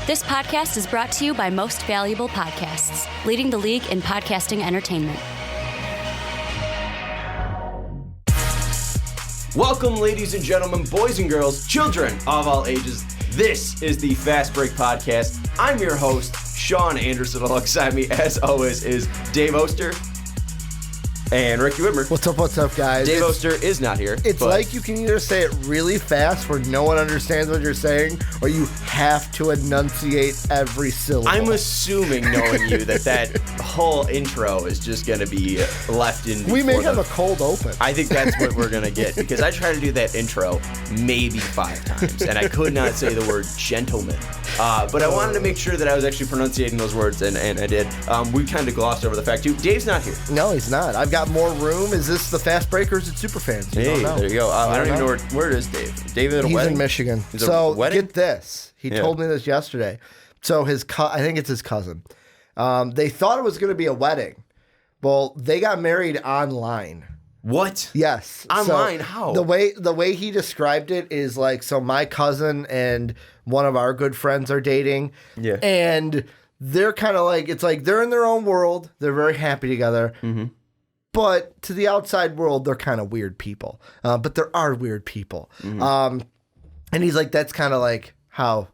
This podcast is brought to you by Most Valuable Podcasts, leading the league in podcasting entertainment. Welcome, ladies and gentlemen, boys and girls, children of all ages. This is the Fast Break Podcast. I'm your host, Sean Anderson. Alongside me, as always, is Dave Oster and Ricky Widmer. What's up, guys? Dave Oster is not here. It's like you can either say it really fast where no one understands what you're saying, or you have to enunciate every syllable. I'm assuming, knowing you, that whole intro is just going to be left in. We may have a cold open. I think that's what we're going to get, because I tried to do that intro maybe 5 times, and I could not say the word gentleman. But I wanted to make sure that I was actually pronunciating those words, and I did. We kind of glossed over the fact, too. Dave's not here. No, he's not. I've got more room. Is this the Fast Breakers at Superfans? Hey, there you go. I don't even know where is Dave. David at a He's wedding? in Michigan. He's so wedding? Get this. He told me this yesterday. So I think it's his cousin. They thought it was going to be a wedding. Well, they got married online. What? Yes. Online? So How? The way he described it is like, so my cousin and one of our good friends are dating. Yeah. And they're kind of like, it's like they're in their own world. They're very happy together. Mm-hmm. But to the outside world, they're kind of weird people. But there are weird people. Mm-hmm. And he's like, that's kind of like how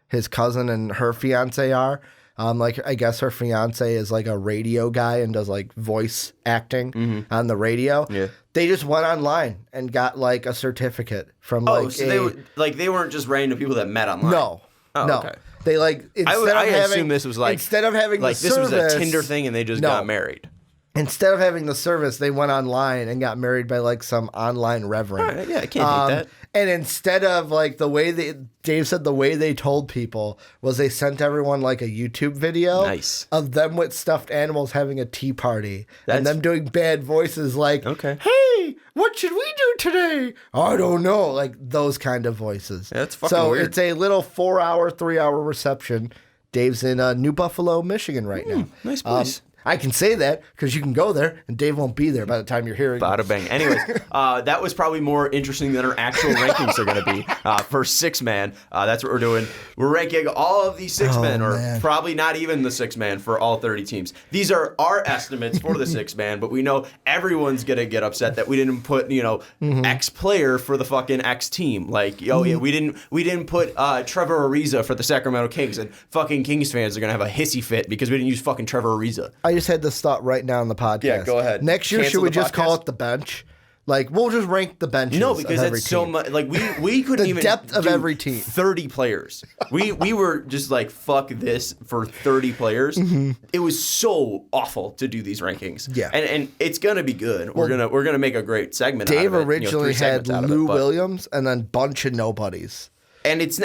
his cousin and her fiance are. Like, I guess her fiance is like a radio guy and does like voice acting on the radio. Yeah. They just went online and got like a certificate from so they weren't just random people that met online. No. Okay. They like I assume this was like instead of having like the this service, was a Tinder thing and they just got married. Instead of having the service, they went online and got married by like some online reverend. Right, yeah, I can't hate that. And instead of like the way Dave said the way they told people was they sent everyone like a YouTube video of them with stuffed animals having a tea party and them doing bad voices like, hey, what should we do today? I don't know. Like those kind of voices. Yeah, that's fucking weird. It's a little 3-hour reception. Dave's in New Buffalo, Michigan right now. Nice place. I can say that because you can go there and Dave won't be there by the time you're hearing Bada bang. Anyways, that was probably more interesting than our actual rankings are going to be for 6-man. That's what we're doing. We're ranking all of these 6-men, or probably not even the 6-man for all 30 teams. These are our estimates for the 6-man, but we know everyone's going to get upset that we didn't put, X player for the fucking X team. Like, we didn't put Trevor Ariza for the Sacramento Kings, and fucking Kings fans are going to have a hissy fit because we didn't use fucking Trevor Ariza. I just had this thought right now on the podcast. Yeah, go ahead. Next year, should we just call it the bench? Like, we'll just rank the benches. No, because that's so much. Like, we couldn't the even depth of do every team. 30 players. We were just like, fuck this for 30 players. Mm-hmm. It was so awful to do these rankings. Yeah, and it's gonna be good. We're gonna make a great segment. Dave out of it, originally had Lou Williams and then bunch of nobodies. And it's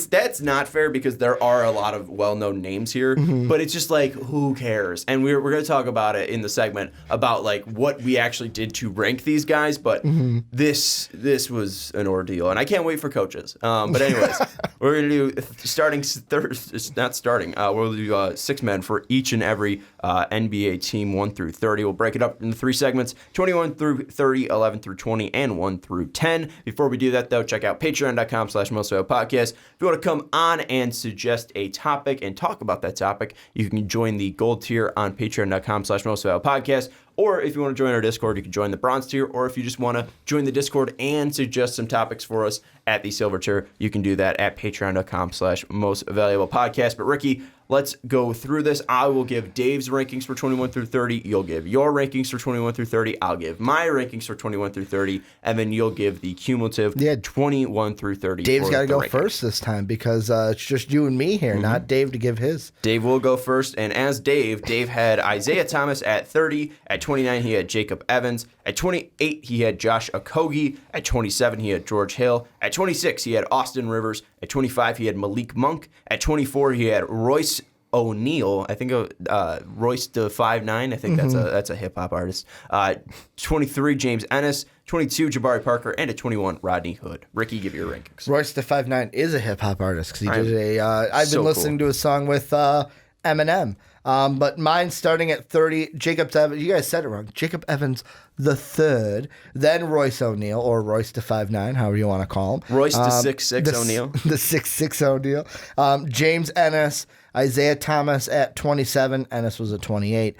that's not fair because there are a lot of well-known names here, but it's just like, who cares? And we're going to talk about it in the segment about like what we actually did to rank these guys, but this was an ordeal, and I can't wait for coaches. But anyways, we're going to do we'll do 6-men for each and every NBA team 1 through 30. We'll break it up into 3 segments: 21 through 30, 11 through 20, and 1 through 10. Before we do that, though, check out patreon.com/mostvaluable podcast. If you want to come on and suggest a topic and talk about that topic, you can join the gold tier on patreon.com/mostvaluable podcast. Or if you want to join our Discord, you can join the bronze tier. Or if you just want to join the Discord and suggest some topics for us at the silver tier, you can do that at patreon.com/mostvaluable podcast. But Ricky, let's go through this. I will give Dave's rankings for 21 through 30. You'll give your rankings for 21 through 30. I'll give my rankings for 21 through 30. And then you'll give the cumulative 21 through 30. Dave's got to go first this time because it's just you and me here, not Dave to give his. Dave will go first. And as Dave had Isaiah Thomas at 30. At 29, he had Jacob Evans. At 28, he had Josh Okogie. At 27, he had George Hill. At 26, he had Austin Rivers. At 25, he had Malik Monk. At 24, he had Royce O'Neal. I think Royce the 5'9". I think that's a hip hop artist. 23, James Ennis. 22, Jabari Parker. And at 21, Rodney Hood. Ricky, give your rankings. Royce the 5'9" is a hip hop artist because he did I've been listening to a song with Eminem. But mine starting at 30, Jacob Evans. You guys said it wrong. Jacob Evans the third, then Royce O'Neal, or Royce to 5'9", however you want to call him. Royce to 6'6", O'Neal. The 6'6" O'Neal. James Ennis, Isaiah Thomas at 27. Ennis was at 28.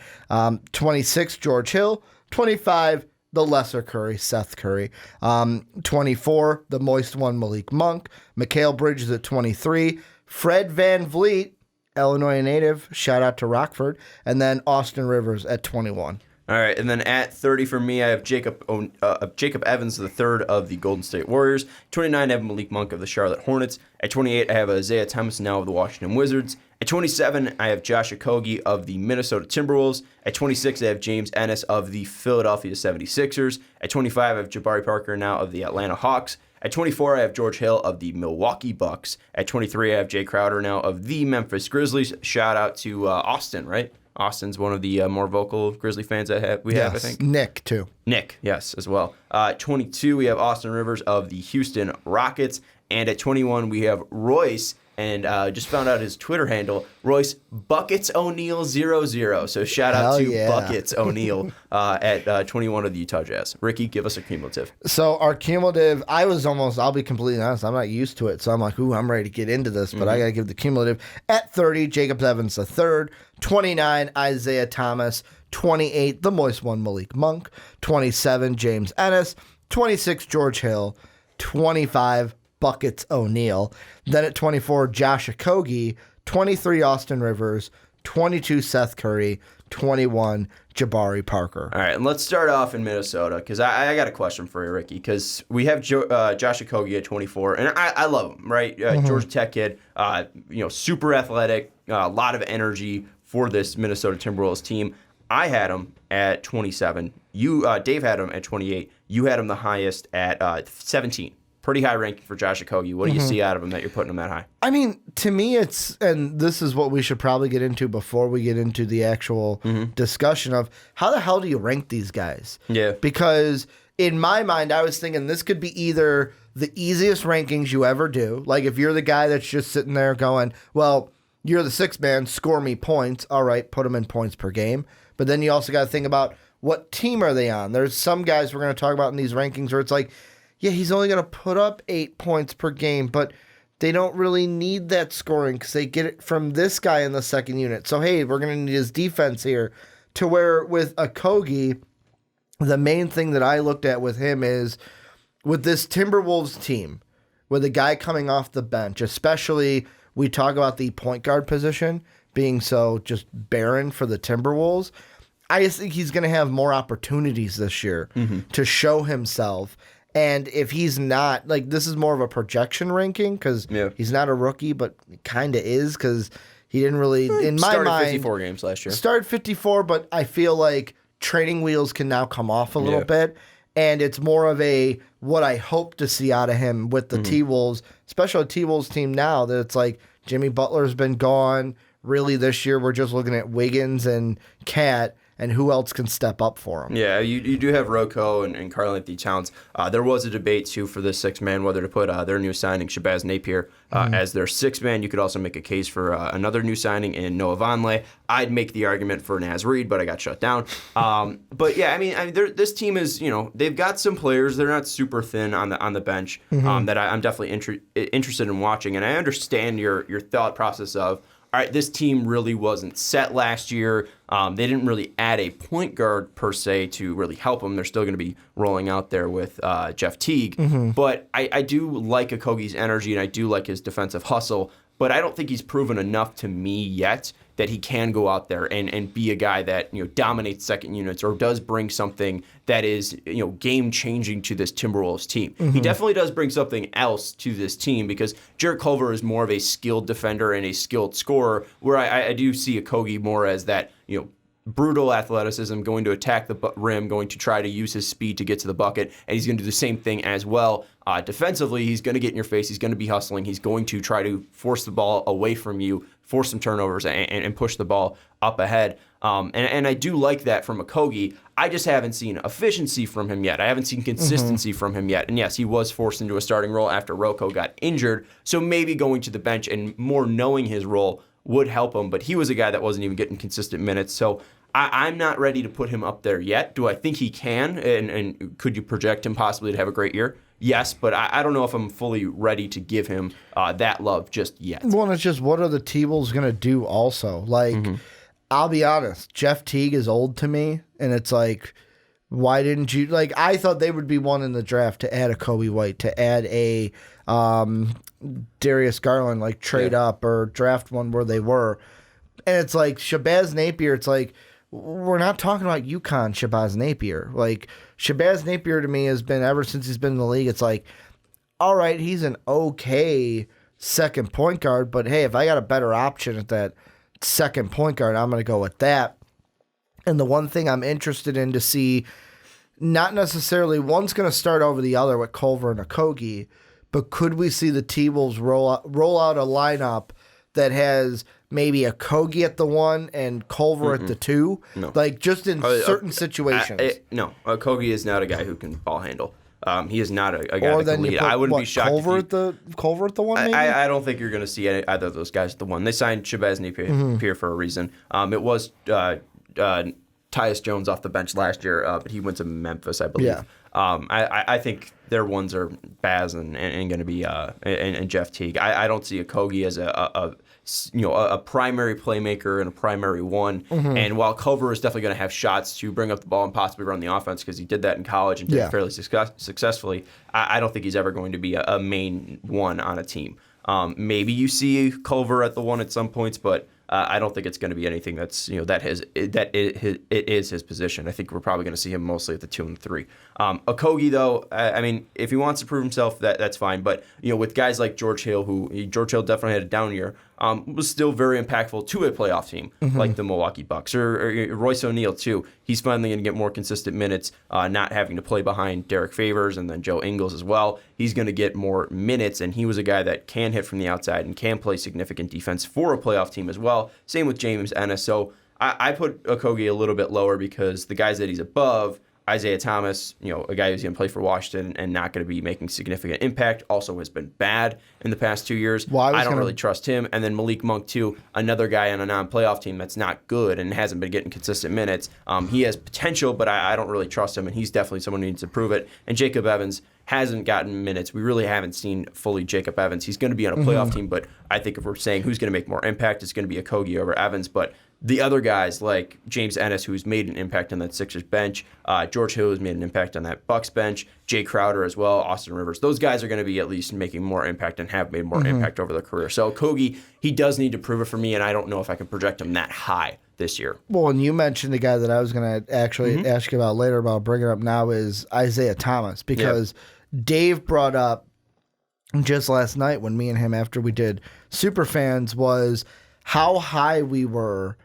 26, George Hill. 25, the lesser Curry, Seth Curry. 24, the moist one, Malik Monk. Mikal Bridges at 23. Fred VanVleet, Illinois native, shout out to Rockford. And then Austin Rivers at 21. All right, and then at 30 for me, I have Jacob Evans, the third of the Golden State Warriors. 29, I have Malik Monk of the Charlotte Hornets. At 28, I have Isaiah Thomas now of the Washington Wizards. At 27, I have Josh Okogie of the Minnesota Timberwolves. At 26, I have James Ennis of the Philadelphia 76ers. At 25, I have Jabari Parker now of the Atlanta Hawks. At 24, I have George Hill of the Milwaukee Bucks. At 23, I have Jay Crowder now of the Memphis Grizzlies. Shout out to Austin, right? Austin's one of the more vocal Grizzly fans we have, I think. Nick, too. Nick, yes, as well. 22, we have Austin Rivers of the Houston Rockets. And at 21, we have Royce, and just found out his Twitter handle, Royce Buckets O'Neal 00. So shout out to Buckets O'Neal at 21 of the Utah Jazz. Ricky, give us a cumulative. So our cumulative, I'll be completely honest, I'm not used to it. So I'm like, I'm ready to get into this, but I got to give the cumulative. At 30, Jacob Evans the third. 29, Isaiah Thomas. 28, the moist one, Malik Monk. 27, James Ennis. 26, George Hill. 25, Buckets O'Neal. Then at 24, Josh Okogie. 23, Austin Rivers. 22, Seth Curry. 21, Jabari Parker. All right, and let's start off in Minnesota, because I got a question for you, Ricky, because we have Josh Okogie at 24, and I love him, right? Georgia Tech kid, super athletic, a lot of energy for this Minnesota Timberwolves team. I had him at 27. Dave had him at 28. You had him the highest at 17. Pretty high ranking for Josh Okogie. What do you see out of him that you're putting him that high? I mean, to me, and this is what we should probably get into before we get into the actual discussion of how the hell do you rank these guys? Yeah. Because in my mind, I was thinking this could be either the easiest rankings you ever do. Like if you're the guy that's just sitting there going, well, you're the sixth man, score me points. All right, put them in points per game. But then you also got to think about what team are they on? There's some guys we're going to talk about in these rankings where it's like, yeah, he's only going to put up 8 points per game, but they don't really need that scoring because they get it from this guy in the second unit. So, hey, we're going to need his defense here. To where with Okogie, the main thing that I looked at with him is with this Timberwolves team, with a guy coming off the bench, especially we talk about the point guard position being so just barren for the Timberwolves. I just think he's going to have more opportunities this year to show himself. And if he's not, like, this is more of a projection ranking because he's not a rookie, but kind of is because he didn't really, in my mind. Started 54 games last year. Started 54, but I feel like training wheels can now come off a little bit. And it's more of what I hope to see out of him with the T-Wolves, especially the T-Wolves team now that it's like Jimmy Butler's been gone. Really this year we're just looking at Wiggins and Cat. And who else can step up for him? Yeah, you do have Rocco and Karl-Anthony Towns. There was a debate, too, for this sixth man, whether to put their new signing, Shabazz Napier, as their sixth man. You could also make a case for another new signing in Noah Vonleh. I'd make the argument for Naz Reid, but I got shut down. But, yeah, I mean this team is, they've got some players. They're not super thin on the bench that I'm definitely interested in watching. And I understand your thought process of, all right, this team really wasn't set last year. They didn't really add a point guard per se to really help them. They're still going to be rolling out there with Jeff Teague. But I do like Okogie's energy, and I do like his defensive hustle. But I don't think he's proven enough to me yet that he can go out there and be a guy that dominates second units or does bring something that is game changing to this Timberwolves team. He definitely does bring something else to this team because Jarrett Culver is more of a skilled defender and a skilled scorer, where I do see Okogie more as that brutal athleticism, going to attack the rim, going to try to use his speed to get to the bucket, and he's going to do the same thing as well. Defensively, he's going to get in your face. He's going to be hustling. He's going to try to force the ball away from you, force some turnovers, and push the ball up ahead. And I do like that from Okogie. I just haven't seen efficiency from him yet. I haven't seen consistency from him yet. And yes, he was forced into a starting role after Rocco got injured. So maybe going to the bench and more knowing his role would help him, but he was a guy that wasn't even getting consistent minutes. So I'm not ready to put him up there yet. Do I think he can? And could you project him possibly to have a great year? Yes, but I don't know if I'm fully ready to give him that love just yet. Well, and it's just, what are the T-Wolves going to do also? Like, I'll be honest, Jeff Teague is old to me, and it's like, why didn't you? Like, I thought they would be one in the draft to add a Kobe White, to add a Darius Garland, like trade up or draft one where they were. And it's like, Shabazz Napier, it's like, we're not talking about UConn Shabazz Napier. Like, Shabazz Napier to me has been, ever since he's been in the league, it's like, all right, he's an okay second point guard, but hey, if I got a better option at that second point guard, I'm going to go with that. And the one thing I'm interested in to see, not necessarily one's going to start over the other with Culver and Okogie, but could we see the T-Wolves roll out a lineup that has maybe Okogie at the 1 and Culver at the 2? No. Like, just in certain situations. No, Okogie is not a guy who can ball handle. He is not a guy that can lead. I wouldn't be shocked. Culver at the 1, maybe? I don't think you're going to see either of those guys at the 1. They signed Shabazz Napier for a reason. It was Tyus Jones off the bench last year, but he went to Memphis, I believe. Yeah. I think their ones are Baz and going to be and Jeff Teague. I don't see Okogie as a primary playmaker and a primary 1. And while Culver is definitely going to have shots to bring up the ball and possibly run the offense because he did that in college and did it fairly successfully, I don't think he's ever going to be a main 1 on a team. Maybe you see Culver at the 1 at some points, but I don't think it's going to be anything that's it is his position. I think we're probably going to see him mostly at the 2 and 3. Okogie, though, I mean, if he wants to prove himself, that's fine. But with guys like George Hill, George Hill definitely had a down year, was still very impactful to a playoff team like the Milwaukee Bucks or Royce O'Neal too. He's finally going to get more consistent minutes, not having to play behind Derek Favors and then Joe Ingles as well. He's going to get more minutes, and he was a guy that can hit from the outside and can play significant defense for a playoff team as well. Same with James Ennis. So I put Okogie a little bit lower because the guys that he's above, Isaiah Thomas, a guy who's going to play for Washington and not going to be making significant impact, also has been bad in the past 2 years. I don't really trust him. And then Malik Monk, too, another guy on a non-playoff team that's not good and hasn't been getting consistent minutes. He has potential, but I don't really trust him, and he's definitely someone who needs to prove it. And Jacob Evans hasn't gotten minutes. We really haven't seen fully Jacob Evans. He's going to be on a playoff team, but I think if we're saying who's going to make more impact, it's going to be Okogie over Evans. But the other guys like James Ennis, who's made an impact on that Sixers bench, George Hill has made an impact on that Bucks bench, Jay Crowder as well, Austin Rivers. Those guys are going to be at least making more impact and have made more impact over their career. So Okogie, he does need to prove it for me, and I don't know if I can project him that high this year. Well, and you mentioned the guy that I was going to actually ask you about later, about bringing up now, is Isaiah Thomas, because Dave brought up just last night when me and him, after we did Superfans, was how high we were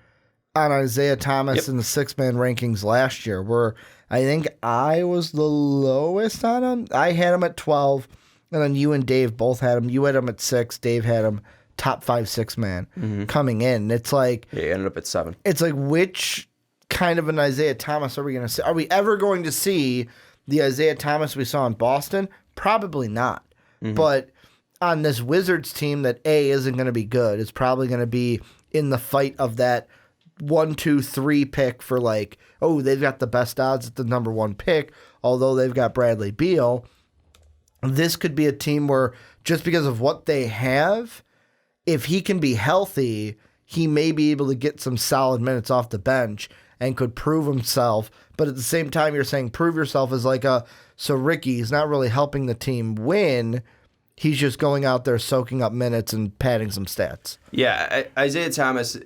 on Isaiah Thomas in the 6-man rankings last year, where I think I was the lowest on him. I had him at 12, and then you and Dave both had him. You had him at 6. Dave had him top 5 6-man coming in. It's like, he ended up at 7. It's like, which kind of an Isaiah Thomas are we going to see? Are we ever going to see the Isaiah Thomas we saw in Boston? Probably not. But on this Wizards team that isn't going to be good, it's probably going to be in the fight of that 1, 2, 3 pick for they've got the best odds at the number 1 pick, although they've got Bradley Beal. This could be a team where, just because of what they have, if he can be healthy, he may be able to get some solid minutes off the bench and could prove himself. But at the same time, you're saying prove yourself is so Ricky's not really helping the team win. He's just going out there soaking up minutes and padding some stats. Yeah, Isaiah Thomas,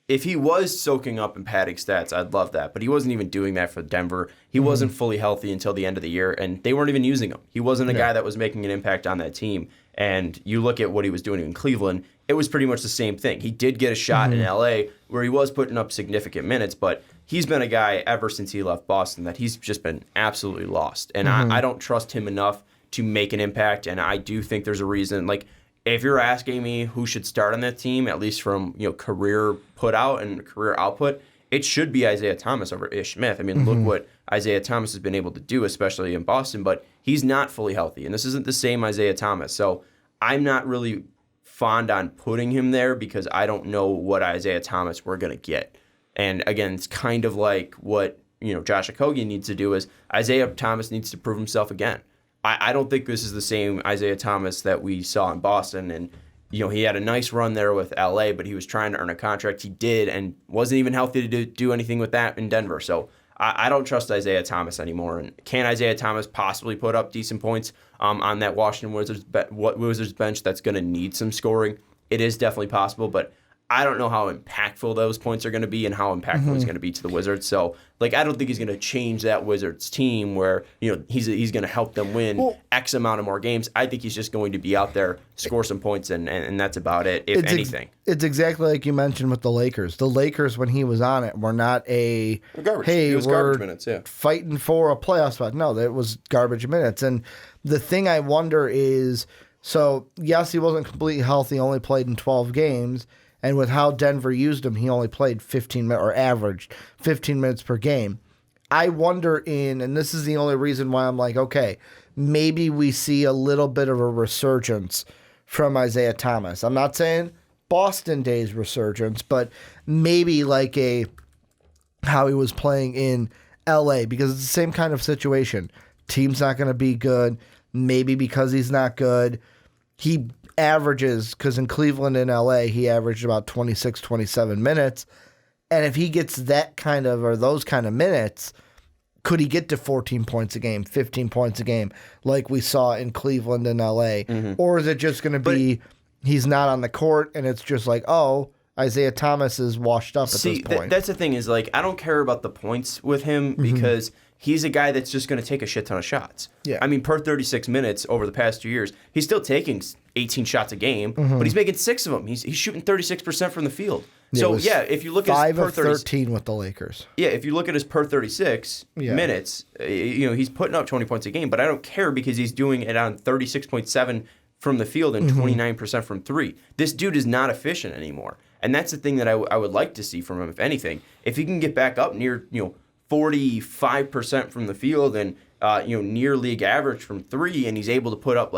if he was soaking up and padding stats, I'd love that. But he wasn't even doing that for Denver. He wasn't fully healthy until the end of the year, and they weren't even using him. He wasn't a guy that was making an impact on that team. And you look at what he was doing in Cleveland, it was pretty much the same thing. He did get a shot in L.A. where he was putting up significant minutes, but he's been a guy ever since he left Boston that he's just been absolutely lost. And I don't trust him enough to make an impact, and I do think there's a reason. Like, if you're asking me who should start on that team, at least from career put out and career output, it should be Isaiah Thomas over Ish Smith. I mean, look what Isaiah Thomas has been able to do, especially in Boston, but he's not fully healthy, and this isn't the same Isaiah Thomas. So I'm not really fond on putting him there because I don't know what Isaiah Thomas we're going to get. And again, it's kind of like what Josh Okogie needs to do is Isaiah Thomas needs to prove himself again. I don't think this is the same Isaiah Thomas that we saw in Boston. And, he had a nice run there with LA, but he was trying to earn a contract. He did and wasn't even healthy to do anything with that in Denver. So I don't trust Isaiah Thomas anymore. And can Isaiah Thomas possibly put up decent points on that Washington Wizards bench that's going to need some scoring? It is definitely possible, but I don't know how impactful those points are going to be and how impactful he's going to be to the Wizards. So, I don't think he's going to change that Wizards team where, he's going to help them win X amount of more games. I think he's just going to be out there, score some points, and that's about it, if anything. It's exactly like you mentioned with the Lakers. The Lakers, when he was on it, were not hey, it was garbage minutes, yeah. Fighting for a playoff spot. No, it was garbage minutes. And the thing I wonder is, so, yes, he wasn't completely healthy, only played in 12 games. And with how Denver used him, he only played 15 minutes or averaged 15 minutes per game. I wonder and this is the only reason why I'm like, okay, maybe we see a little bit of a resurgence from Isaiah Thomas. I'm not saying Boston days resurgence, but maybe like how he was playing in LA, because it's the same kind of situation. Team's not going to be good. Maybe because he's not good, he averages, because in Cleveland and LA, he averaged about 26, 27 minutes. And if he gets that kind of, or those kind of minutes, could he get to 14 points a game, 15 points a game, like we saw in Cleveland and LA? Or is it just going to be he's not on the court and it's just like, oh, Isaiah Thomas is washed up at this point? That's the thing is, I don't care about the points with him because he's a guy that's just going to take a shit ton of shots. Yeah. I mean, per 36 minutes over the past 2 years, he's still taking 18 shots a game, but he's making 6 of them. He's shooting 36% from the field. So, if you look at his per 13 with the Lakers. Yeah, if you look at his per 36 minutes, he's putting up 20 points a game, but I don't care because he's doing it on 36.7 from the field and 29% from three. This dude is not efficient anymore. And that's the thing that I would like to see from him, if anything. If he can get back up near, 45% from the field and, near league average from three, and he's able to put up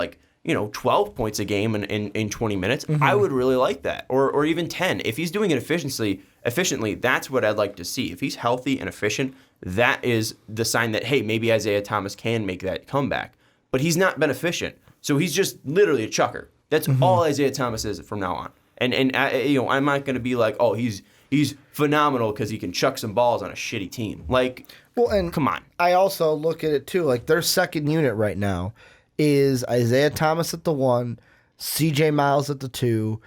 12 points a game in 20 minutes, I would really like that. Or even 10. If he's doing it efficiently, that's what I'd like to see. If he's healthy and efficient, that is the sign that, hey, maybe Isaiah Thomas can make that comeback. But he's not been efficient. So he's just literally a chucker. That's all Isaiah Thomas is from now on. And I'm not going to be like, oh, he's phenomenal because he can chuck some balls on a shitty team. Come on. I also look at it too. Their second unit right now is Isaiah Thomas at the 1, C.J. Miles at the 2,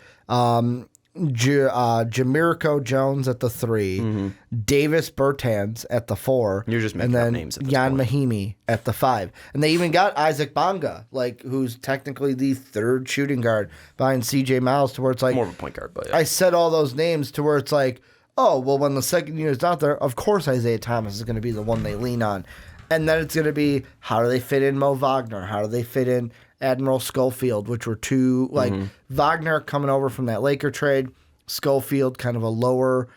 Jamirko Jones at the 3, Davis Bertans at the 4, You're just making up names at this Jan point. Mahimi at the 5. And they even got Isaac Bonga, who's technically the third shooting guard behind C.J. Miles, to where it's more of a point guard. But yeah. I said all those names to where it's like, oh, well, when the second unit's out there, of course Isaiah Thomas is going to be the one they lean on. And then it's going to be, how do they fit in Mo Wagner? How do they fit in Admiral Schofield, which were two, Wagner coming over from that Laker trade, Schofield kind of a lower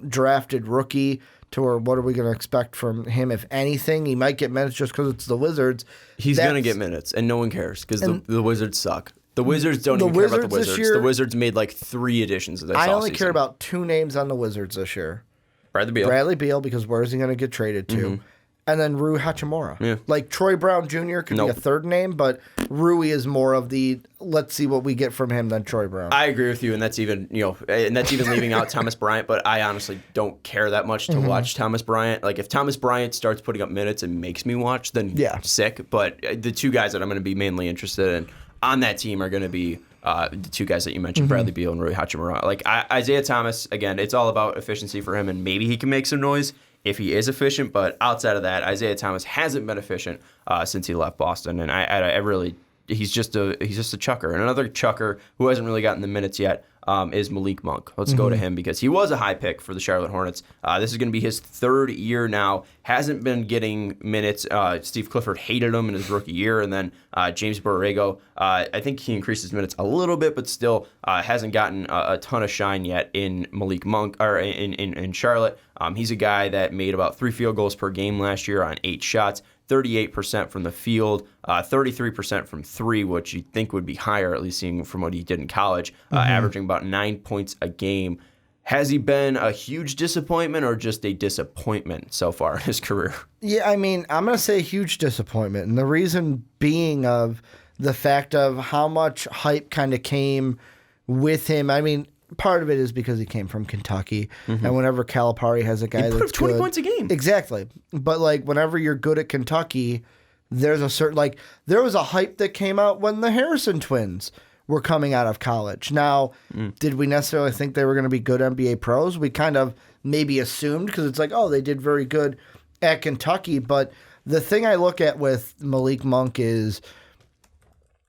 drafted rookie, to where what are we going to expect from him, if anything? He might get minutes just because it's the Wizards. He's going to get minutes, and no one cares because the Wizards suck. The Wizards don't even care about the Wizards. The Wizards made 3 additions of this I only care about 2 names on the Wizards this year. Bradley Beal, because where is he going to get traded to? And then Rui Hachimura. Yeah. Troy Brown Jr. could be a third name, but Rui is more of the let's see what we get from him than Troy Brown. I agree with you, and that's even leaving out Thomas Bryant. But I honestly don't care that much to watch Thomas Bryant. If Thomas Bryant starts putting up minutes and makes me watch, then sick. But the 2 guys that I'm going to be mainly interested in on that team are going to be the 2 guys that you mentioned, Bradley Beal and Rui Hachimura. Isaiah Thomas, again, it's all about efficiency for him, and maybe he can make some noise if he is efficient. But outside of that, Isaiah Thomas hasn't been efficient since he left Boston, and I really he's just a chucker. And another chucker who hasn't really gotten the minutes yet is Malik Monk. Let's go to him because he was a high pick for the Charlotte Hornets. This is going to be his 3rd year now. Hasn't been getting minutes. Steve Clifford hated him in his rookie year, and then James Borrego, I think he increased his minutes a little bit, but still hasn't gotten a ton of shine yet in Malik Monk or in Charlotte. He's a guy that made about 3 field goals per game last year on 8 shots. 38% from the field, 33% from three, which you'd think would be higher, at least seeing from what he did in college, averaging about 9 points a game. Has he been a huge disappointment or just a disappointment so far in his career? Yeah, I mean, I'm going to say huge disappointment. And the reason being of the fact of how much hype kind of came with him. I mean, part of it is because he came from Kentucky. And whenever Calipari has a guy he put that's up 20 good, points a game. Exactly. But like whenever you're good at Kentucky, there's a certain, like, there was a hype that came out when the Harrison twins were coming out of college. Now, did we necessarily think they were going to be good NBA pros? We kind of maybe assumed because it's like, oh, they did very good at Kentucky. But the thing I look at with Malik Monk is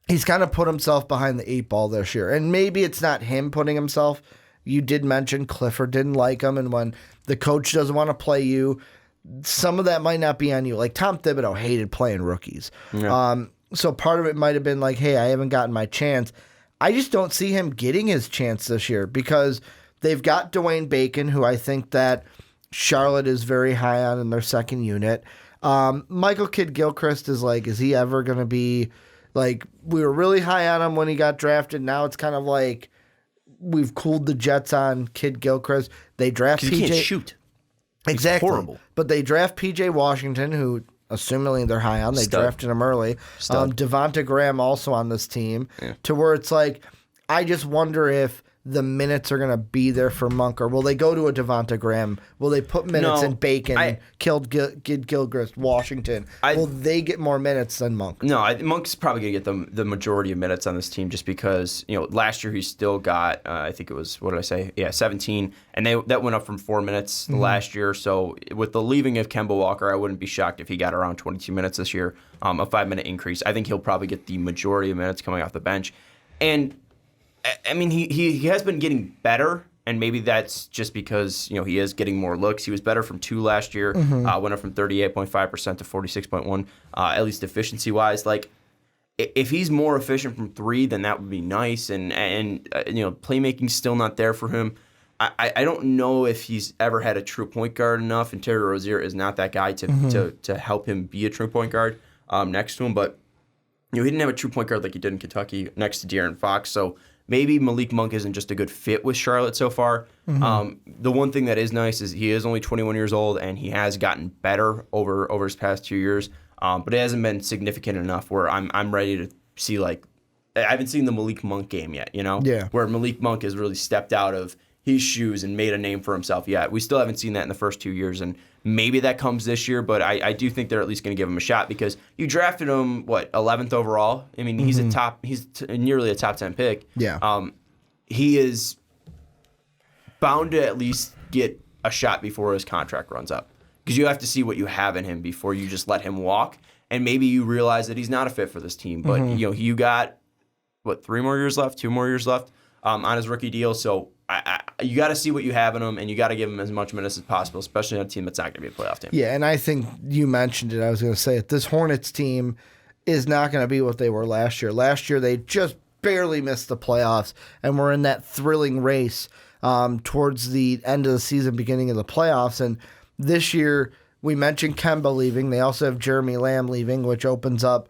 he's kind of put himself behind the 8 ball this year. And maybe it's not him putting himself. You did mention Clifford didn't like him. And when the coach doesn't want to play you, some of that might not be on you. Like Tom Thibodeau hated playing rookies. Yeah. So part of it might have been like, hey, I haven't gotten my chance. I just don't see him getting his chance this year because they've got Dwayne Bacon, who I think that Charlotte is very high on in their second unit. Michael Kidd-Gilchrist is like, is he ever going to be like, we were really high on him when he got drafted. Now it's kind of like we've cooled the jets on Kidd-Gilchrist. They draft PJ. He can't shoot. Exactly. He's horrible. But they draft PJ Washington, who assumingly they're high on. They drafted him early. Devonta Graham also on this team, to where it's like, I just wonder if the minutes are going to be there for Monk, or will they go to a Devonta Graham? Will they put minutes in Bacon, Gilchrist, Washington? Will they get more minutes than Monk? No, Monk's probably going to get the majority of minutes on this team just because, last year he still got, I think it was, what did I say? Yeah, 17. And that went up from 4 minutes last year. So with the leaving of Kemba Walker, I wouldn't be shocked if he got around 22 minutes this year, a 5-minute increase. I think he'll probably get the majority of minutes coming off the bench. And I mean, he has been getting better, and maybe that's just because, he is getting more looks. He was better from 2 last year, went up from 38.5% to 46.1%, at least efficiency-wise. Like, if he's more efficient from 3, then that would be nice, and playmaking's still not there for him. I don't know if he's ever had a true point guard enough, and Terry Rozier is not that guy to help him be a true point guard next to him, but he didn't have a true point guard like he did in Kentucky next to De'Aaron Fox, so maybe Malik Monk isn't just a good fit with Charlotte so far. The one thing that is nice is he is only 21 years old, and he has gotten better over his past 2 years. But it hasn't been significant enough where I'm ready to see, like, I haven't seen the Malik Monk game yet, where Malik Monk has really stepped out of his shoes and made a name for himself yet. We still haven't seen that in the first 2 years, and maybe that comes this year, but I do think they're at least going to give him a shot because you drafted him, 11th overall? I mean, he's nearly a top 10 pick. Yeah. He is bound to at least get a shot before his contract runs up because you have to see what you have in him before you just let him walk, and maybe you realize that he's not a fit for this team, but you got 2 more years left on his rookie deal, so you got to see what you have in him, and you got to give him as much minutes as possible, especially on a team that's not going to be a playoff team. Yeah, and I think you mentioned it. I was going to say it. This Hornets team is not going to be what they were last year. Last year, they just barely missed the playoffs, and were in that thrilling race towards the end of the season, beginning of the playoffs. And this year, we mentioned Kemba leaving. They also have Jeremy Lamb leaving, which opens up.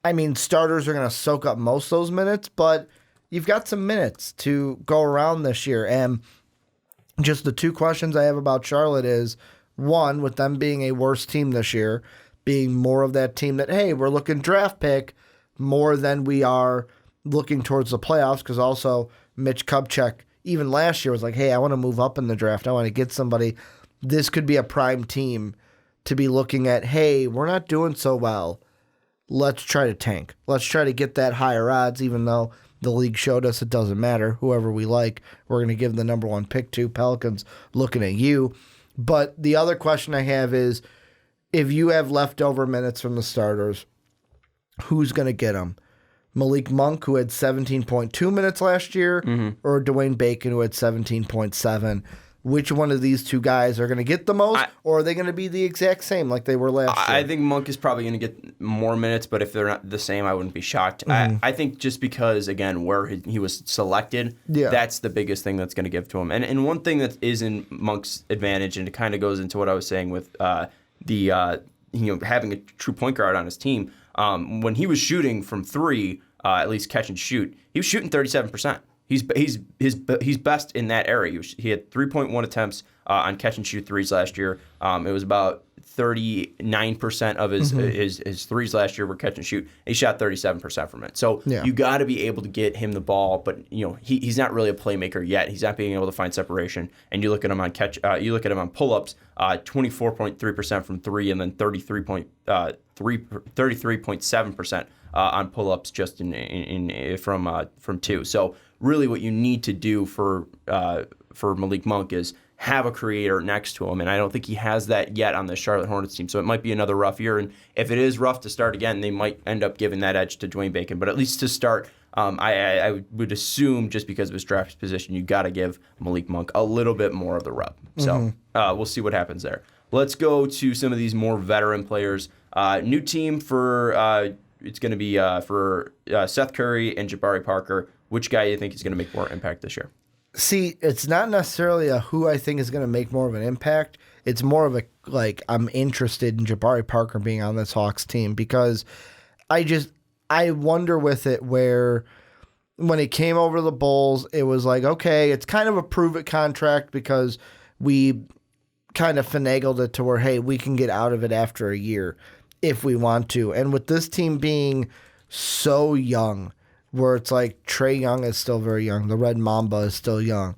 I mean, starters are going to soak up most of those minutes, but you've got some minutes to go around this year. And just the 2 questions I have about Charlotte is, one, with them being a worse team this year, being more of that team that, hey, we're looking draft pick more than we are looking towards the playoffs, because also Mitch Kupchak, even last year, was like, hey, I want to move up in the draft. I want to get somebody. This could be a prime team to be looking at, hey, we're not doing so well. Let's try to tank. Let's try to get that higher odds, even though the league showed us it doesn't matter. Whoever we like, we're going to give the number 1 pick to. Pelicans looking at you. But the other question I have is, if you have leftover minutes from the starters, who's going to get them? Malik Monk, who had 17.2 minutes last year, or Dwayne Bacon, who had 17.7? Which one of these 2 guys are going to get the most, or are they going to be the exact same like they were last year? I think Monk is probably going to get more minutes, but if they're not the same, I wouldn't be shocked. I think just because, again, where he was selected, that's the biggest thing that's going to give to him. And one thing that is in Monk's advantage, and it kind of goes into what I was saying with the having a true point guard on his team. When he was shooting from three, at least catch and shoot, he was shooting 37%. He's best in that area. He had 3.1 attempts on catch and shoot threes last year. It was about 39% of his threes last year were catch and shoot. He shot 37% from it. So you got to be able to get him the ball, but he's not really a playmaker yet. He's not being able to find separation. And you look at him on on pull-ups, 24.3% from three, and then 33.7% on pull-ups just from two. So really, what you need to do for Malik Monk is have a creator next to him, and I don't think he has that yet on the Charlotte Hornets team. So it might be another rough year, and if it is rough to start again, they might end up giving that edge to Dwayne Bacon. But at least to start, I would assume just because of his draft position, you got to give Malik Monk a little bit more of the rub. So we'll see what happens there. Let's go to some of these more veteran players. New team for it's going to be for Seth Curry and Jabari Parker. Which guy do you think is going to make more impact this year? See, it's not necessarily who I think is going to make more of an impact. It's more of I'm interested in Jabari Parker being on this Hawks team because I wonder with it where when it came over to the Bulls, it was like, okay, it's kind of a prove-it contract because we kind of finagled it to where, hey, we can get out of it after a year if we want to. And with this team being so young, where it's like Trae Young is still very young. The Red Mamba is still young.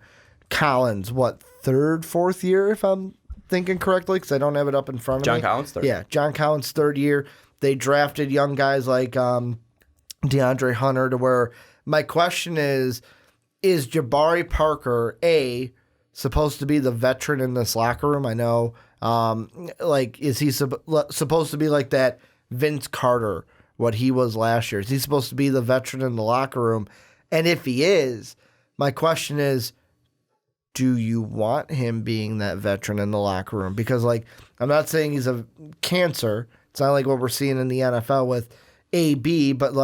Collins, third, fourth year, if I'm thinking correctly, because I don't have it up in front of me. John Collins, third. Yeah, John Collins, third year. They drafted young guys like DeAndre Hunter to where my question is Jabari Parker, supposed to be the veteran in this locker room? I know. Is he supposed to be like that Vince Carter, what he was last year? Is he supposed to be the veteran in the locker room? And if he is, my question is, do you want him being that veteran in the locker room? Because, I'm not saying he's a cancer. It's not like what we're seeing in the NFL with AB, but,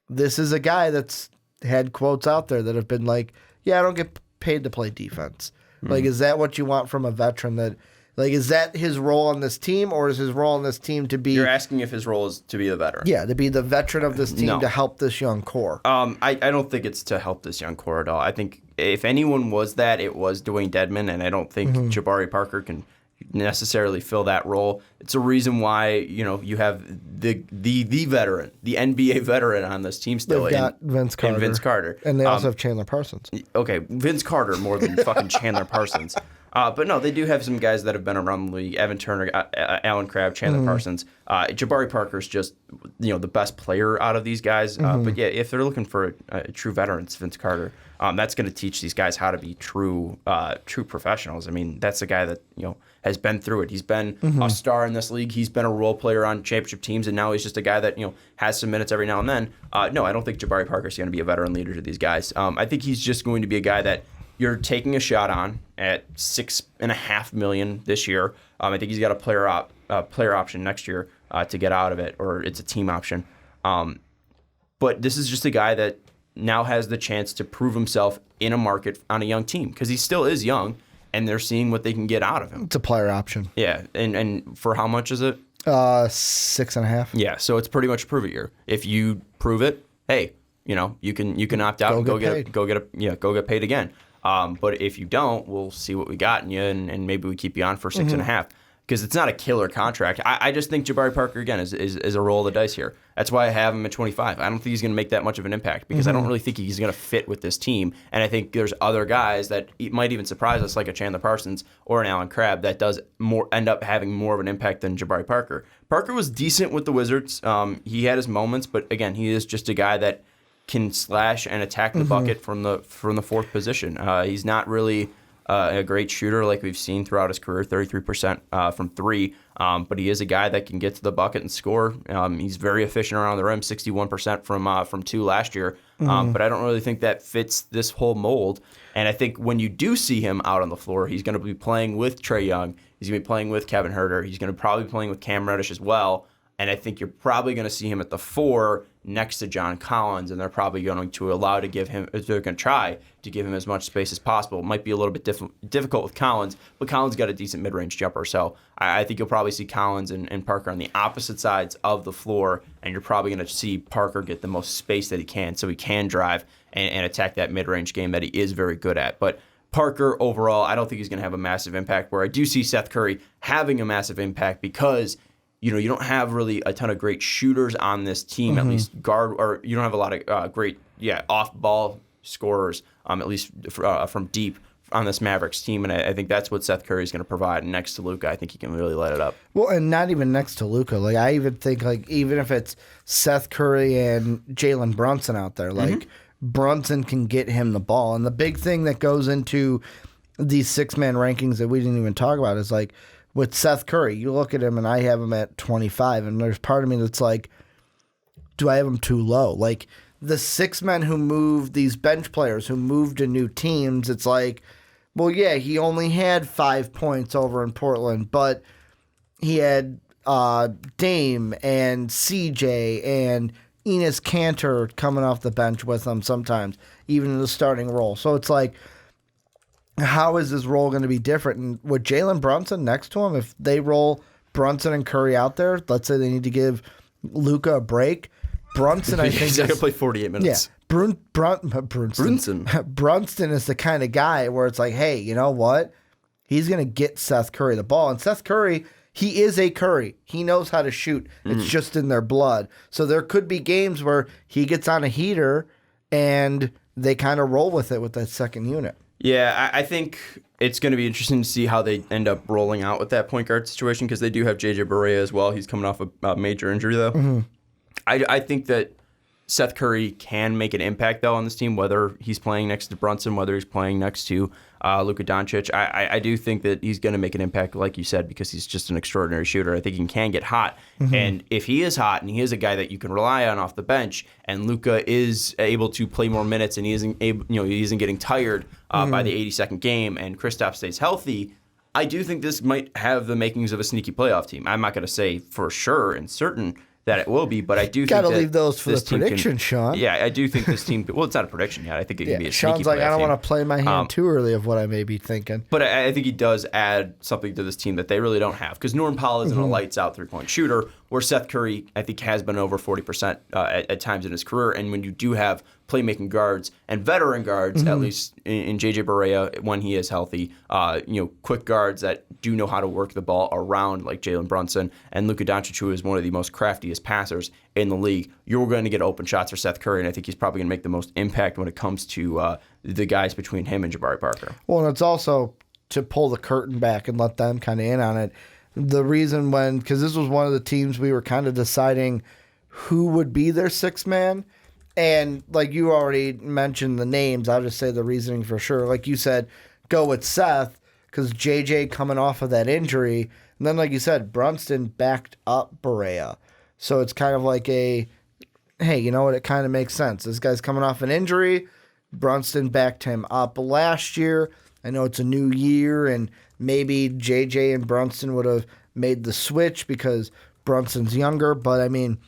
this is a guy that's had quotes out there that have been like, yeah, I don't get paid to play defense. Is that what you want from a veteran that... is that his role on this team, or is his role on this team to be... You're asking if his role is to be the veteran. Yeah, to be the veteran of this team to help this young core. I don't think it's to help this young core at all. I think if anyone was that, it was Dwayne Dedmon, and I don't think Jabari Parker can necessarily fill that role. It's a reason why, you have the veteran, the NBA veteran on this team still. They've got Vince Carter. And they also have Chandler Parsons. Okay, Vince Carter more than fucking Chandler Parsons. But no, they do have some guys that have been around the league. Evan Turner, Alan Crabb, Chandler Parsons. Jabari Parker's just, the best player out of these guys. But yeah, if they're looking for a true veteran, it's Vince Carter. That's going to teach these guys how to be true professionals. I mean, that's a guy that, has been through it. He's been a star in this league. He's been a role player on championship teams, and now he's just a guy that, has some minutes every now and then. No, I don't think Jabari Parker's going to be a veteran leader to these guys. I think he's just going to be a guy that you're taking a shot on at $6.5 million this year. I think he's got a player option next year to get out of it, or it's a team option. But this is just a guy that now has the chance to prove himself in a market on a young team because he still is young, and they're seeing what they can get out of him. It's a player option. Yeah, and for how much is it? 6.5. Yeah, so it's pretty much a prove it year. If you prove it, hey, you can opt out and go get paid again. But if you don't, we'll see what we got in you, and maybe we keep you on for 6.5 because it's not a killer contract. I just think Jabari Parker, again, is a roll of the dice here. That's why I have him at 25. I don't think he's going to make that much of an impact because I don't really think he's going to fit with this team. And I think there's other guys that might even surprise us, like a Chandler Parsons or an Alan Crabb, that does end up having more of an impact than Jabari Parker. Parker was decent with the Wizards. He had his moments, but again, he is just a guy that can slash and attack the bucket from the fourth position. He's not really a great shooter like we've seen throughout his career, 33% from three, but he is a guy that can get to the bucket and score. He's very efficient around the rim, 61% from two last year, but I don't really think that fits this whole mold. And I think when you do see him out on the floor, he's going to be playing with Trae Young. He's going to be playing with Kevin Huerter. He's going to probably be playing with Cam Reddish as well. And I think you're probably going to see him at the 4 next to John Collins, and they're probably going to try to give him as much space as possible. It might be a little bit difficult with Collins, but Collins got a decent mid-range jumper. So I think you'll probably see Collins and Parker on the opposite sides of the floor, and you're probably going to see Parker get the most space that he can so he can drive and attack that mid-range game that he is very good at. But Parker, overall, I don't think he's going to have a massive impact, where I do see Seth Curry having a massive impact because you don't have really a ton of great shooters on this team, at least guard, or you don't have a lot of great, off-ball scorers, at least from deep on this Mavericks team. And I think that's what Seth Curry is going to provide. And next to Luka, I think he can really light it up. Well, and not even next to Luka. Like, I even think, like, even if it's Seth Curry and Jalen Brunson out there, like, Brunson can get him the ball. And the big thing that goes into these 6-man rankings that we didn't even talk about is, like, with Seth Curry, you look at him, and I have him at 25, and there's part of me that's like, do I have him too low? Like, the 6 men who moved, these bench players who moved to new teams, it's like, well, yeah, he only had 5 points over in Portland, but he had Dame and CJ and Enes Kanter coming off the bench with him sometimes, even in the starting role. So it's like, how is his role going to be different? And with Jalen Brunson next to him, if they roll Brunson and Curry out there, let's say they need to give Luka a break, Brunson, I think, he's going to play 48 minutes. Yeah, Brunson is the kind of guy where it's like, hey, you know what? He's going to get Seth Curry the ball. And Seth Curry, he is a Curry. He knows how to shoot. It's just in their blood. So there could be games where he gets on a heater and they kind of roll with it with that second unit. Yeah, I think it's going to be interesting to see how they end up rolling out with that point guard situation, because they do have J.J. Barea as well. He's coming off a major injury, though. I think that Seth Curry can make an impact, though, on this team, whether he's playing next to Brunson, whether he's playing next to Luka Doncic. I do think that he's going to make an impact, like you said, because he's just an extraordinary shooter. I think he can get hot. And if he is hot and he is a guy that you can rely on off the bench, and Luka is able to play more minutes and he isn't getting tired by the 82nd game, and Kristaps stays healthy, I do think this might have the makings of a sneaky playoff team. I'm not going to say for sure and certain that it will be, but I do think gotta leave those for the prediction, Sean. Yeah, I do think this team. Well, it's not a prediction yet. I think it can be a sneaky Sean's like, I don't team. want to play my hand too early of what I may be thinking. But I think he does add something to this team that they really don't have, because Norm Powell isn't a lights-out three-point shooter, where Seth Curry, I think, has been over 40% at times in his career. And when you do have playmaking guards and veteran guards, at least in J.J. Barea when he is healthy, quick guards that do know how to work the ball around, like Jalen Brunson and Luka Doncic, who is one of the most craftiest passers in the league, you're going to get open shots for Seth Curry, and I think he's probably going to make the most impact when it comes to the guys between him and Jabari Parker. Well, and it's also to pull the curtain back and let them kind of in on it. The reason because this was one of the teams we were kind of deciding who would be their 6th man. And like you already mentioned the names, I'll just say the reasoning for sure. Like you said, go with Seth because JJ coming off of that injury. And then, like you said, Brunson backed up Barea. So it's kind of like hey, you know what? It kind of makes sense. This guy's coming off an injury. Brunson backed him up last year. I know it's a new year, and maybe JJ and Brunson would have made the switch because Brunson's younger. But, I mean,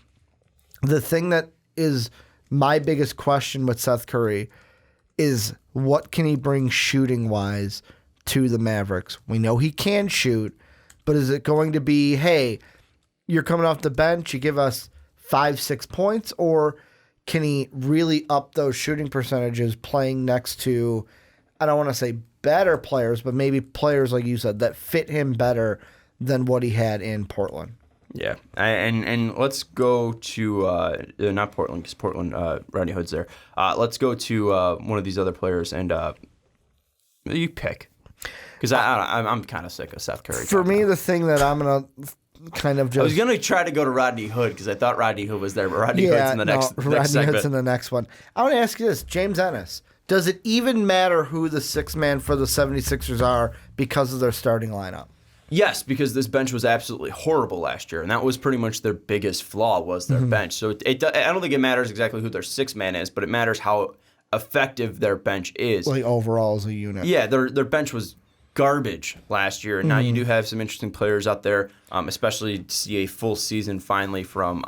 the thing that is my biggest question with Seth Curry is what can he bring shooting-wise to the Mavericks? We know he can shoot, but is it going to be, hey, you're coming off the bench, you give us 5-6 points, or can he really up those shooting percentages playing next to, I don't want to say better players, but maybe players, like you said, that fit him better than what he had in Portland? Yeah, and let's go to not Portland, because Portland, Rodney Hood's there. Let's go to one of these other players, and you pick, because I'm kind of sick of Seth Curry. For me, the thing that I'm gonna kind of just, I was gonna try to go to Rodney Hood because I thought Rodney Hood was there, but Rodney Hood's in the next segment. Rodney Hood's in the next one. I want to ask you this, James Ennis. Does it even matter who the 6th man for the 76ers are because of their starting lineup? Yes, because this bench was absolutely horrible last year, and that was pretty much their biggest flaw was their bench. So I don't think it matters exactly who their 6th man is, but it matters how effective their bench is. Like overall as a unit. Yeah, their bench was garbage last year. And now you do have some interesting players out there, especially to see a full season finally from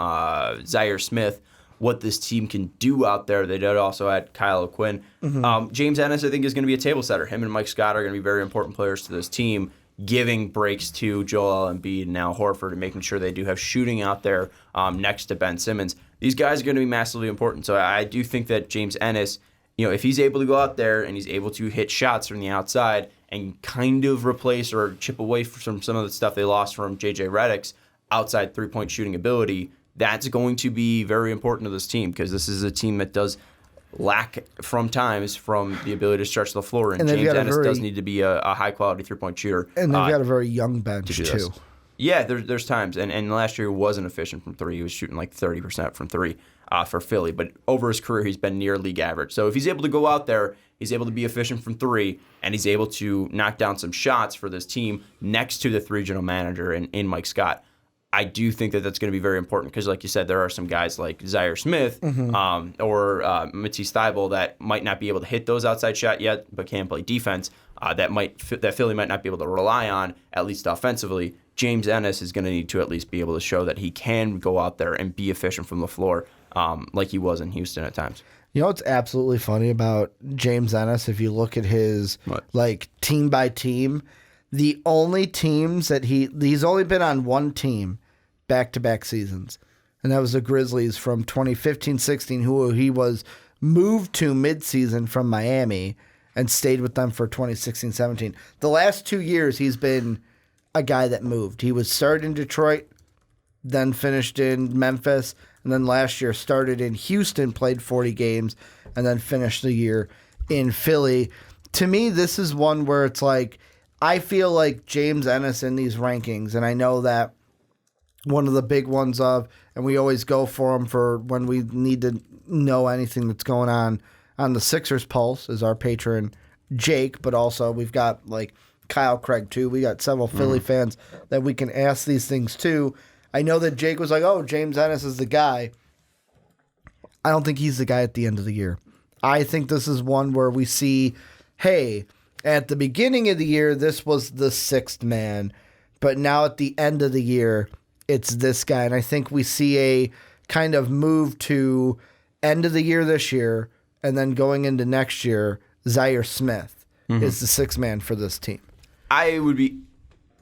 Zaire Smith, what this team can do out there. They did also add Kyle O'Quinn. James Ennis, I think, is going to be a table setter. Him and Mike Scott are going to be very important players to this team, giving breaks to Joel Embiid and Al Horford and making sure they do have shooting out there next to Ben Simmons. These guys are going to be massively important. So I do think that James Ennis, if he's able to go out there and he's able to hit shots from the outside and kind of replace or chip away from some of the stuff they lost from J.J. Redick's outside three-point shooting ability, that's going to be very important to this team because this is a team that does lack from times from the ability to stretch the floor. And James Ennis does need to be a high-quality three-point shooter. And they've got a very young bench, too. Yeah, there's times. And last year he wasn't efficient from three. He was shooting like 30% from three for Philly. But over his career, he's been near league average. So if he's able to go out there, he's able to be efficient from three, and he's able to knock down some shots for this team next to the three general manager in Mike Scott. I do think that that's going to be very important because, like you said, there are some guys like Zaire Smith or Matisse Thybulle that might not be able to hit those outside shot yet, but can play defense. That Philly might not be able to rely on, at least offensively. James Ennis is going to need to at least be able to show that he can go out there and be efficient from the floor, like he was in Houston at times. You know what's absolutely funny about James Ennis? If you look at his team by team, the only teams that he's only been on one team back-to-back seasons, and that was the Grizzlies from 2015-16, who he was moved to midseason from Miami and stayed with them for 2016-17. The last 2 years, he's been a guy that moved. He was started in Detroit, then finished in Memphis, and then last year started in Houston, played 40 games, and then finished the year in Philly. To me, this is one where it's like, I feel like James Ennis in these rankings, and I know that one of the big ones and we always go for him for when we need to know anything that's going on the Sixers Pulse is our patron Jake, but also we've got like Kyle Craig too. We got several Philly fans that we can ask these things to. I know that Jake was like, oh, James Ennis is the guy. I don't think he's the guy at the end of the year. I think this is one where we see, hey, at the beginning of the year, this was the sixth man, but now at the end of the year, it's this guy. And I think we see a kind of move to end of the year this year, and then going into next year, Zaire Smith is the sixth man for this team. I would be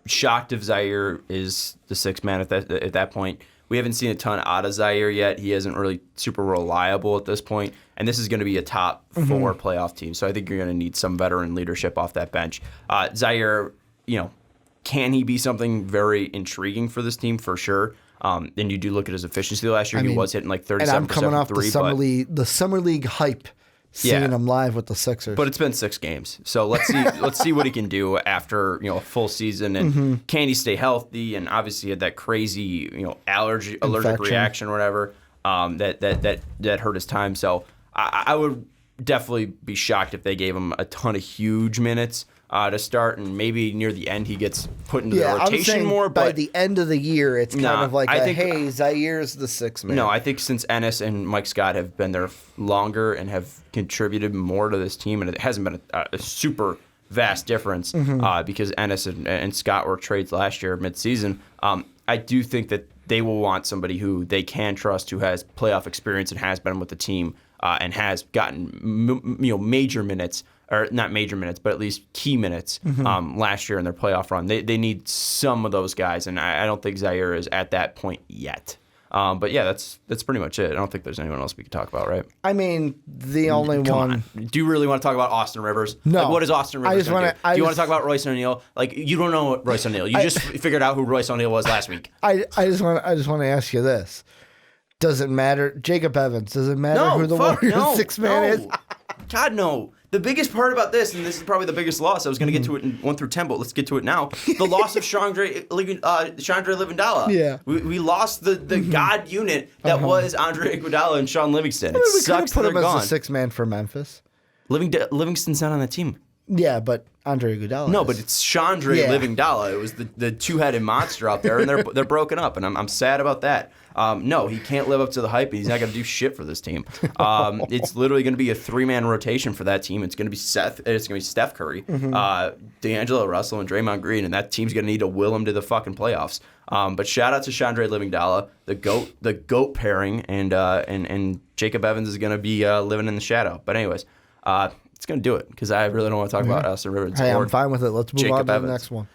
shocked if Zaire is the sixth man at that point. We haven't seen a ton out of Zaire yet. He isn't really super reliable at this point, and this is going to be a top four playoff team. So I think you're going to need some veteran leadership off that bench. Zaire, can he be something very intriguing for this team? For sure. Then you do look at his efficiency last year. He was hitting like 37% and I'm coming off from three, the summer league hype. Seeing him live with the Sixers, but it's been 6 games, so let's see what he can do after a full season, and can he stay healthy? And obviously, he had that crazy allergic reaction or whatever that hurt his time. So I would definitely be shocked if they gave him a ton of huge minutes to start, and maybe near the end he gets put into the rotation more. But by the end of the year, it's kind of like hey, Zaire's the sixth man. No, I think since Ennis and Mike Scott have been there longer and have contributed more to this team, and it hasn't been a super vast difference because Ennis and Scott were trades last year midseason. I do think that they will want somebody who they can trust, who has playoff experience and has been with the team and has gotten major minutes. Or not major minutes, but at least key minutes last year in their playoff run. They need some of those guys, and I don't think Zaire is at that point yet. But yeah, that's pretty much it. I don't think there's anyone else we could talk about, right? I mean, the only one. Do you really want to talk about Austin Rivers? No. Like, what is Austin Rivers going to do? Do you want to talk about Royce O'Neal? Like, you don't know Royce O'Neal. You just figured out who Royce O'Neal was last week. I just want to ask you this. Does it matter? Jacob Evans, does it matter who the Warriors sixth man is? God, no. The biggest part about this, and this is probably the biggest loss, I was going to get to it in 1 through 10, but let's get to it now. The loss of Chandre Iguodala. Yeah. We lost the God unit that was Andre Iguodala and Sean Livingston. It sucks that they're gone. We could have put him as the sixth man for Memphis. Livingston's not on the team. Yeah, but Andre Iguodala. No, but it's Chandra Livingdala. It was the two-headed monster out there, and they're broken up, and I'm sad about that. No, he can't live up to the hype. He's not going to do shit for this team. It's literally going to be a three-man rotation for that team. It's going to be Seth. It's going to be Steph Curry, D'Angelo Russell, and Draymond Green, and that team's going to need to will him to the fucking playoffs. But shout out to Chandra Livingdala, the goat pairing, and Jacob Evans is going to be living in the shadow. But anyways. It's going to do it because I really don't want to talk about Austin Rivers. Hey, I'm fine with it. Let's move on to the next one.